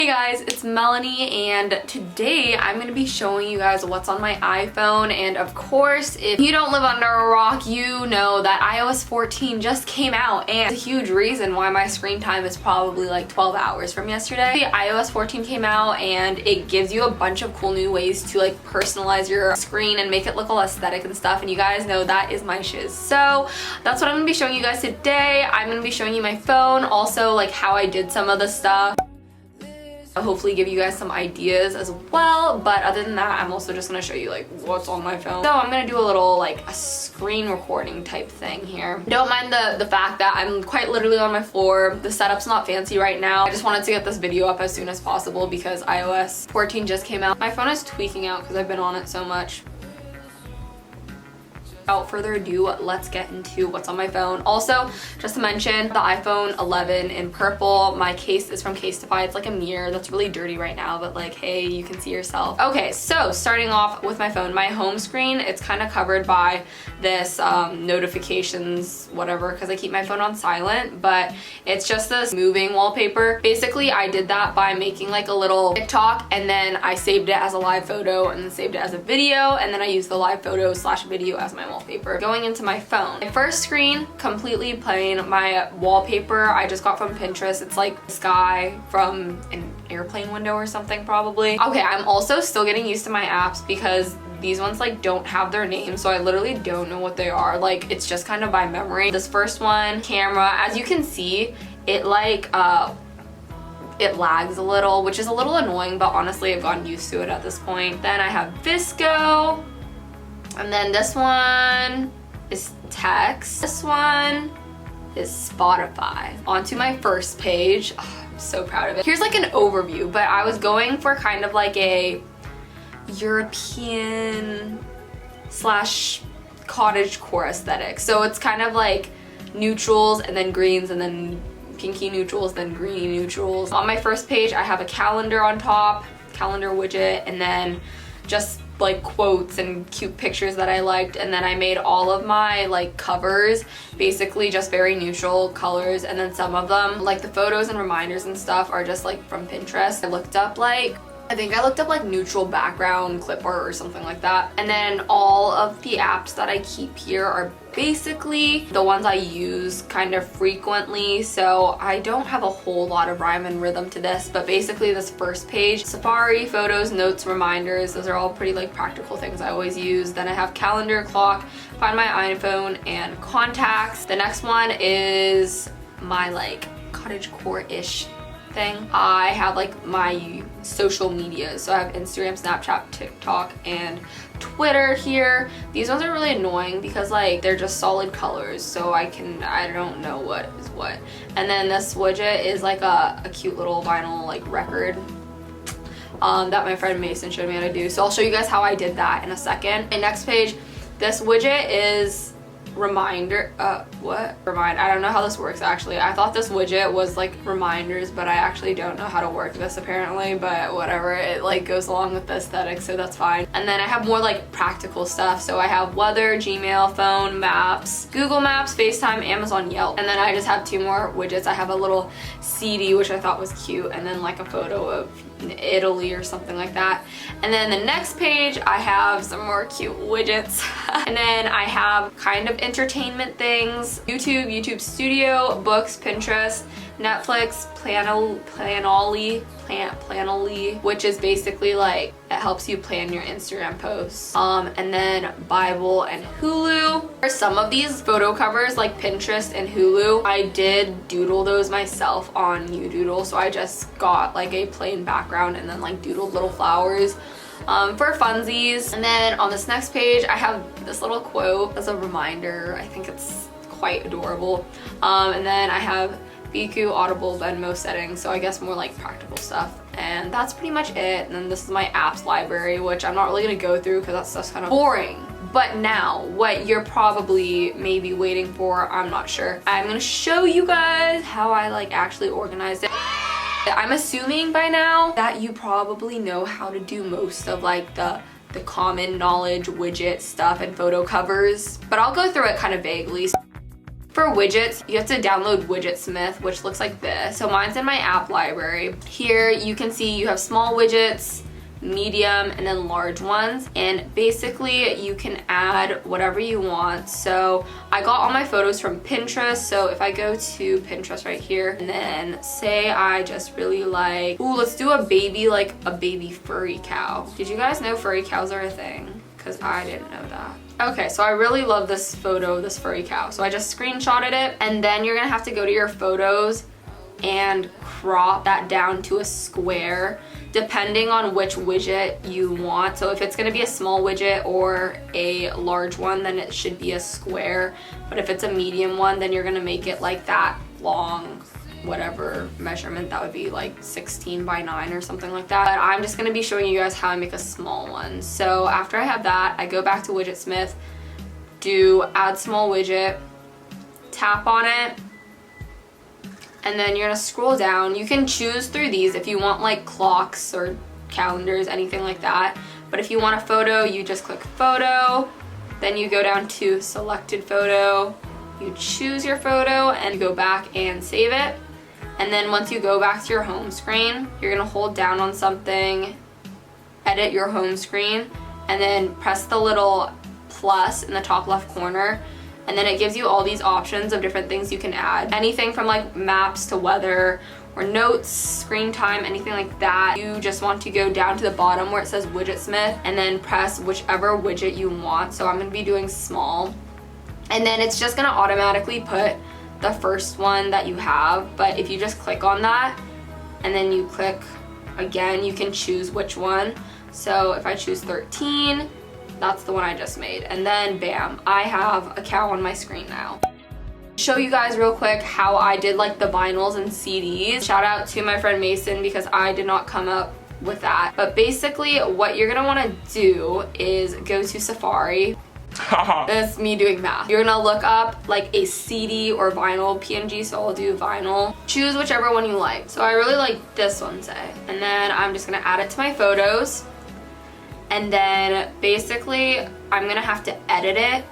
Hey guys, it's Melanie, and today I'm going to be showing you guys what's on my iPhone. And of course, if you don't live under a rock, you know that iOS 14 just came out, and it's a huge reason why my screen time is probably like 12 hours from yesterday. iOS 14 came out and it gives you a bunch of cool new ways to like personalize your screen and make it look all aesthetic and stuff, and you guys know that is my shiz. So that's what I'm going to be showing you guys today. I'm going to be showing you my phone, also like how I did some of the stuff. I'll hopefully give you guys some ideas as well, but other than that, I'm also just gonna show you like what's on my phone. So I'm gonna do a little like a screen recording type thing here. Don't mind the fact that I'm quite literally on my floor. The setup's not fancy right now. I just wanted to get this video up as soon as possible because iOS 14 just came out. My phone is tweaking out because I've been on it so much. Without further ado, let's get into what's on my phone. Also, just to mention, the iPhone 11 in purple. My case is from Casetify. It's like a mirror that's really dirty right now, but like, hey, you can see yourself. Okay, so starting off with my phone, my home screen, it's kind of covered by this notifications, whatever, because I keep my phone on silent, but it's just this moving wallpaper. Basically, I did that by making like a little TikTok, and then I saved it as a live photo, and then saved it as a video, and then I used the live photo / video as my wallpaper. Going into my phone, my first screen, completely plain. My wallpaper I just got from Pinterest. It's like sky from an airplane window or something probably. Okay, I'm also still getting used to my apps because these ones like don't have their name, so I literally don't know what they are. Like, it's just kind of by memory. This first one, camera, as you can see, it like it lags a little, which is a little annoying, but honestly I've gotten used to it at this point. Then I have VSCO. And then this one is text. This one is Spotify. Onto my first page. Oh, I'm so proud of it. Here's like an overview, but I was going for kind of like a European / cottagecore aesthetic. So it's kind of like neutrals and then greens and then pinky neutrals, then greeny neutrals. On my first page, I have a calendar on top, calendar widget, and then just like quotes and cute pictures that I liked, and then I made all of my like covers basically just very neutral colors, and then some of them like the photos and reminders and stuff are just like from Pinterest. I think I looked up like neutral background clip art or something like that. And then all of the apps that I keep here are basically the ones I use kind of frequently, so I don't have a whole lot of rhyme and rhythm to this, but basically this first page, Safari, photos, notes, reminders, those are all pretty like practical things I always use. Then I have calendar, clock, find my iPhone, and contacts. The next one is my like cottagecore-ish thing. I have like my social media, so I have Instagram, Snapchat, TikTok, and Twitter here. These ones are really annoying because like they're just solid colors, so I don't know what is what. And then this widget is like a cute little vinyl like record that my friend Mason showed me how to do, so I'll show you guys how I did that in a second. And next page, this widget is reminder, I don't know how this works actually. I thought this widget was like reminders, but I actually don't know how to work this apparently, but whatever, it like goes along with the aesthetic, so that's fine. And then I have more like practical stuff, so I have weather, Gmail, phone, maps, Google Maps, FaceTime, Amazon, Yelp, and then I just have two more widgets. I have a little CD, which I thought was cute, and then like a photo of Italy or something like that. And then the next page, I have some more cute widgets. And then I have kind of entertainment things, YouTube Studio, books, Pinterest, Netflix, Planoly, which is basically like it helps you plan your Instagram posts, and then Bible and Hulu. For some of these photo covers like Pinterest and Hulu, I did doodle those myself on Doodle, so I just got like a plain background and then like doodled little flowers for funsies. And then on this next page, I have this little quote as a reminder. I think it's quite adorable. And then I have VSCO, Audible, Venmo settings, so I guess more like practical stuff. And that's pretty much it. And then this is my apps library, which I'm not really gonna go through because that stuff's kind of boring. But now, what you're probably maybe waiting for, I'm not sure. I'm gonna show you guys how I like actually organized it. I'm assuming by now that you probably know how to do most of like the common knowledge widget stuff and photo covers, but I'll go through it kind of vaguely. For widgets, you have to download Widgetsmith, which looks like this. So mine's in my app library. Here you can see you have small widgets, medium, and then large ones, and basically you can add whatever you want. So I got all my photos from Pinterest, so if I go to Pinterest right here and then say I just really like, ooh, let's do a baby, like a baby furry cow. Did you guys know furry cows are a thing? Because I didn't know that. Okay, so I really love this photo, this furry cow. So I just screenshotted it, and then you're gonna have to go to your photos and crop that down to a square depending on which widget you want. So if it's gonna be a small widget or a large one, then it should be a square. But if it's a medium one, then you're gonna make it like that long, whatever measurement that would be, like 16 by 9 or something like that. But I'm just gonna be showing you guys how I make a small one. So after I have that, I go back to Widgetsmith, do add small widget, tap on it, and then you're gonna scroll down. You can choose through these if you want like clocks or calendars, anything like that. But if you want a photo, you just click photo, then you go down to selected photo, you choose your photo, and you go back and save it. And then once you go back to your home screen, you're gonna hold down on something, edit your home screen, and then press the little plus in the top left corner. And then it gives you all these options of different things you can add. Anything from like maps to weather or notes, screen time, anything like that. You just want to go down to the bottom where it says Widgetsmith and then press whichever widget you want. So I'm gonna be doing small. And then it's just gonna automatically put the first one that you have. But if you just click on that and then you click again, you can choose which one. So if I choose 13, that's the one I just made. And then bam, I have a cow on my screen now. Show you guys real quick how I did like the vinyls and CDs. Shout out to my friend Mason because I did not come up with that. But basically what you're gonna wanna do is go to Safari. That's me doing math. You're gonna look up like a CD or vinyl PNG, so I'll do vinyl. Choose whichever one you like. So I really like this one, say. And then I'm just gonna add it to my photos. And then basically I'm gonna have to edit it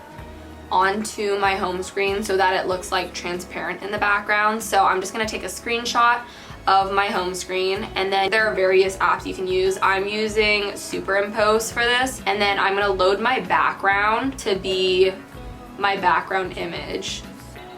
onto my home screen so that it looks like transparent in the background. So I'm just gonna take a screenshot of my home screen, and then there are various apps you can use. I'm using Superimpose for this, and then I'm gonna load my background to be my background image.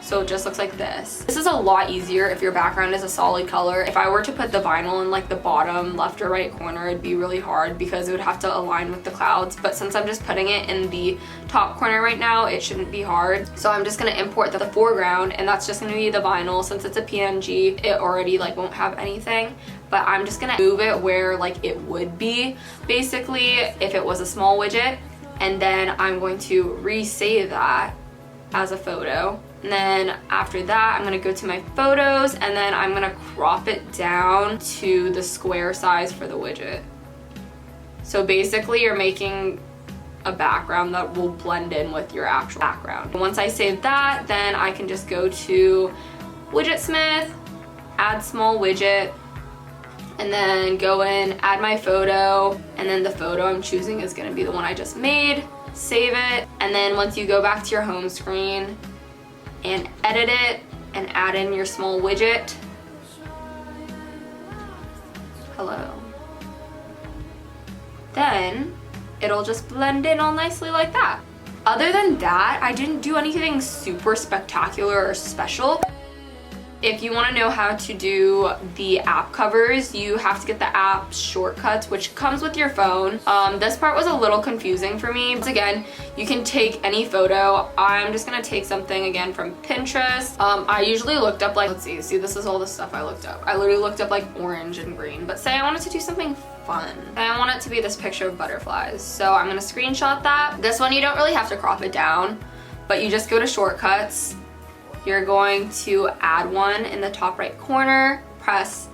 So it just looks like this. This is a lot easier if your background is a solid color. If I were to put the vinyl in like the bottom left or right corner, it'd be really hard because it would have to align with the clouds. But since I'm just putting it in the top corner right now, it shouldn't be hard. So I'm just gonna import the foreground, and that's just gonna be the vinyl. Since it's a PNG, it already like won't have anything. But I'm just gonna move it where like it would be basically if it was a small widget. And then I'm going to resave that as a photo. And then after that, I'm gonna go to my photos, and then I'm gonna crop it down to the square size for the widget. So basically you're making a background that will blend in with your actual background. Once I save that, then I can just go to Widgetsmith, add small widget, and then go in, add my photo, and then the photo I'm choosing is gonna be the one I just made, save it, and then once you go back to your home screen and edit it and add in your small widget. Hello. Then it'll just blend in all nicely like that. Other than that, I didn't do anything super spectacular or special. If you want to know how to do the app covers, you have to get the app shortcuts, which comes with your phone. This part was a little confusing for me. Once again, you can take any photo. I'm just gonna take something again from Pinterest. I usually looked up like, let's see, this is all the stuff I looked up. I literally looked up like orange and green, but say I wanted to do something fun. And I want it to be this picture of butterflies. So I'm gonna screenshot that. This one, you don't really have to crop it down, but you just go to shortcuts. You're going to add one in the top right corner, press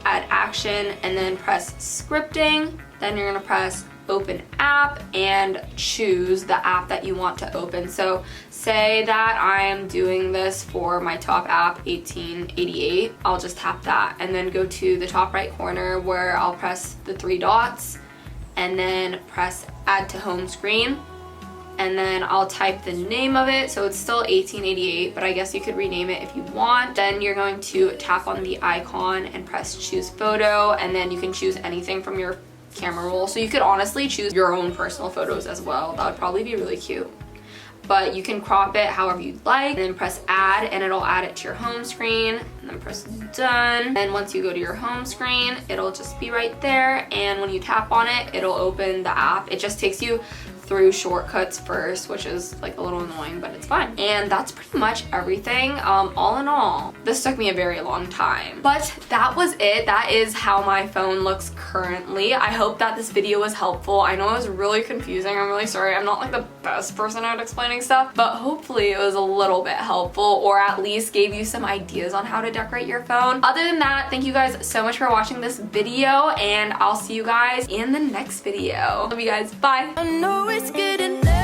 add action, and then press scripting. Then you're gonna press open app and choose the app that you want to open. So say that I am doing this for my top app 1888. I'll just tap that and then go to the top right corner where I'll press the 3 dots and then press add to home screen. and then I'll type the name of it. So it's still 1888, but I guess you could rename it if you want. Then you're going to tap on the icon and press choose photo, and then you can choose anything from your camera roll. So you could honestly choose your own personal photos as well. That would probably be really cute. But you can crop it however you'd like, and then press add, and it'll add it to your home screen, and then press done. And once you go to your home screen, it'll just be right there, and when you tap on it, it'll open the app. It just takes you through shortcuts first, which is like a little annoying, but it's fine. And that's pretty much everything. All in all, this took me a very long time, but that was it. That is how my phone looks currently. I hope that this video was helpful. I know it was really confusing. I'm really sorry. I'm not like the best person at explaining stuff, but hopefully it was a little bit helpful, or at least gave you some ideas on how to decorate your phone. Other than that, thank you guys so much for watching this video, and I'll see you guys in the next video. Love you guys. Bye. I know it's getting late.